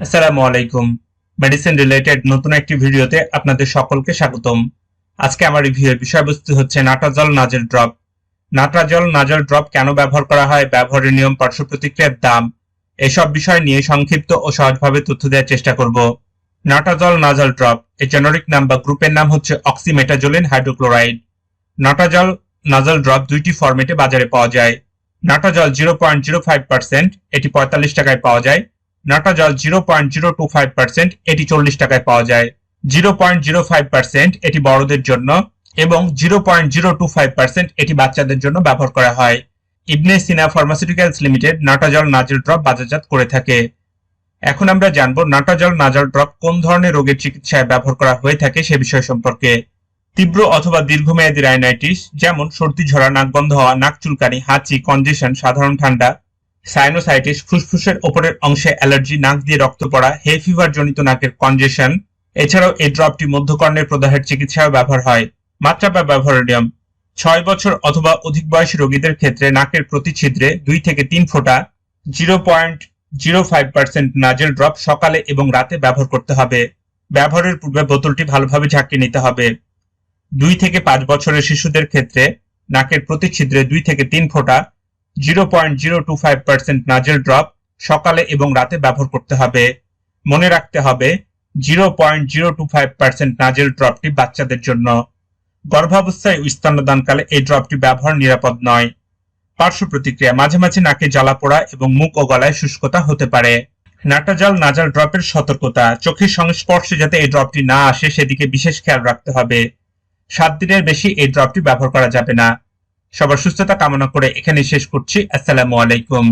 আসসালামু আলাইকুম। Medicine related নতুন একটি ভিডিওতে আপনাদের সকলকে স্বাগতম। আজকে আমার রিভিউয়ের বিষয়বস্তু হচ্ছে নাটাজল নাজেল ড্রপ। নাটাজল নাজেল ড্রপ কেন ব্যবহার করা হয়, ব্যবহারের নিয়ম, পার্শ্ব প্রতিক্রিয়ার দাম, এসব বিষয় নিয়ে সংক্ষিপ্ত ও সহজভাবে তথ্য দেওয়ার চেষ্টা করব। নাটাজল নাজেল ড্রপ এর জেনারিক নাম বা গ্রুপের নাম হচ্ছে অক্সিমেটাজোলিন হাইড্রোক্লোরাইড। নাটাজল নাজেল ড্রপ দুইটি ফরম্যাটে বাজারে পাওয়া যায়। নাটাজল 0.05%, এটি 45 টাকায় পাওয়া যায়। নাটাজল 0.025%, এটি 40 টাকায় পাওয়া যায়। 0.05% এটি বড়দের জন্য এবং 0.025% এটি বাচ্চাদের জন্য ব্যবহার করা হয়। ইবনে সিনা ফার্মাসিউটিক্যালস লিমিটেড নাটাজল নাজেল ড্রপ বাজারজাত করে থাকে। এখন আমরা জানব নাটাজল নাজেল ড্রপ কোন ধরনের রোগের চিকিৎসায় ব্যবহার করা হয়ে থাকে সে বিষয় সম্পর্কে। তীব্র অথবা দীর্ঘমেয়াদী রাইনাইটিস, যেমন সর্দি ঝরা, নাক বন্ধ হওয়া, নাক চুলকানি, হাঁচি, কনজেশন, সাধারণ ঠান্ডা, সাইনোসাইটিস, ফুসফুসের উপরের অংশে অ্যালার্জি, নাক দিয়ে রক্ত পড়া, হে ফিভার জনিত নাকের কনজেশন। এছাড়াও এই ড্রপটি মধ্যকর্ণের প্রদাহের চিকিৎসায় ব্যবহার হয়। মাত্রা বা ব্যবহারের নিয়ম: 6 বছর অথবা অধিক বয়সী রোগীদের ক্ষেত্রে নাকের প্রতি ছিদ্রে 2 থেকে 3 ফোঁটা 0.05% নাজেল ড্রপ সকালে এবং রাতে ব্যবহার করতে হবে। ব্যবহারের পূর্বে বোতলটি ভালোভাবে ঝাঁকিয়ে নিতে হবে। 2 থেকে 5 বছরের শিশুদের ক্ষেত্রে নাকের প্রতি ছিদ্রে 2 থেকে 3 ফোঁটা 0.025% নাজেল ড্রপ সকালে এবং রাতে ব্যবহার করতে হবে। মনে রাখতে হবে 0.025% নাজেল ড্রপটি বাচ্চাদের জন্য। গর্ভাবস্থায় ও স্তন্যদানকালে এই ড্রপটি ব্যবহার নিরাপদ নয়। পার্শ্ব প্রতিক্রিয়া: মাঝে মাঝে নাকে জ্বালা পোড়া এবং মুখ ও গলায় শুষ্কতা হতে পারে। নাটাজল নাজাল ড্রপের সতর্কতা: চোখের সংস্পর্শে যাতে এই ড্রপটি না আসে সেদিকে বিশেষ খেয়াল রাখতে হবে। 7 দিনের বেশি এই ড্রপটি ব্যবহার করা যাবে না। সবার সুস্থতা কামনা করে এখানে শেষ করছি। আসসালামু আলাইকুম।